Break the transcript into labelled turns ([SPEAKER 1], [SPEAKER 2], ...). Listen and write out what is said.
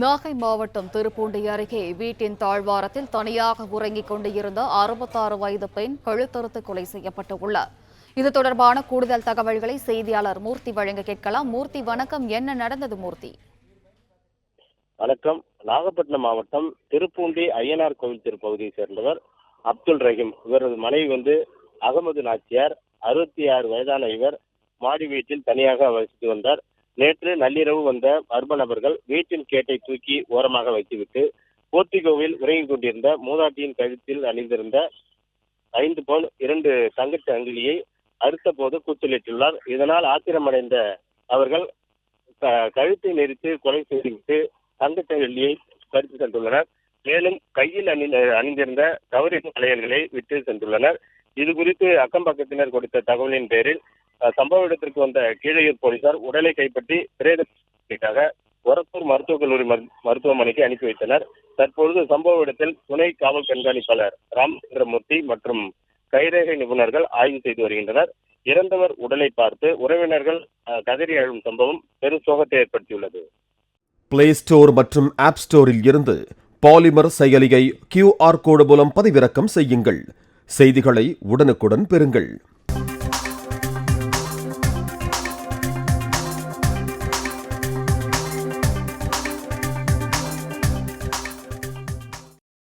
[SPEAKER 1] நாகை மாவட்டம் திருப்பூண்டி அருகே வீட்டின் தாழ்வாரத்தில் தனியாக உறங்கிக் கொண்டிருந்த 66 வயது பெண் கழுத்தறுத்து கொலை செய்யப்பட்டுள்ளார். இது தொடர்பான கூடுதல் தகவல்களை செய்தியாளர் மூர்த்தி வழங்க கேட்கலாம். மூர்த்தி, வணக்கம். என்ன நடந்தது மூர்த்தி?
[SPEAKER 2] வணக்கம். நாகப்பட்டினம் மாவட்டம் திருப்பூண்டி ஐயனார் கோவில் திருப்பகுதியை சேர்ந்தவர் அப்துல் ரஹீம். இவரது மனைவி அகமது நாச்சியார். 66 வயதான இவர் மாடி வீட்டில் தனியாக வசித்து வந்தார். நேற்று நள்ளிரவு வந்த மர்ம நபர்கள் வீட்டின் கேட்டை தூக்கி ஓரமாக வைத்துவிட்டு போர்த்திகோவில் உறங்கிக் கொண்டிருந்த மூதாட்டியின் கழுத்தில் அணிந்திருந்த 5 பவுன் 2 தங்கச் சங்கிலியை அறுத்த போது கூச்சலிட்டுள்ளார். இதனால் ஆத்திரமடைந்த அவர்கள் கழுத்தை நெரித்து கொலை செய்துவிட்டு தங்கச் சங்கிலியை பறித்து சென்றுள்ளனர். மேலும் கையில் அணிந்திருந்த கவரிங் வளையல்களை விட்டு சென்றுள்ளனர். இது குறித்து அக்கம் பக்கத்தினர் கொடுத்த தகவலின் பேரில் சம்பவ இடத்திற்கு வந்த கீழையூர் போலீசார் உடலை கைப்பற்றி பிரேதத்திற்காக ஒரத்தூர் மருத்துவக் கல்லூரி மருத்துவமனைக்கு அனுப்பி வைத்தனர். தற்பொழுது சம்பவ இடத்தில் துணை காவல் கண்காணிப்பாளர் ராமச்சந்திரமூர்த்தி மற்றும் கைரேகை நிபுணர்கள் ஆய்வு செய்து வருகின்றனர். இறந்தவர் உடலை பார்த்து உறவினர்கள் கதறி அழும் சம்பவம் பெரும் சோகத்தை ஏற்படுத்தியுள்ளது.
[SPEAKER 3] பிளே ஸ்டோர் மற்றும் ஆப் ஸ்டோரில் இருந்து பாலிமர் செயலியை QR கோடு மூலம் பதிவிறக்கம் செய்யுங்கள். செய்திகளை உடனுக்குடன் பெறுங்கள்.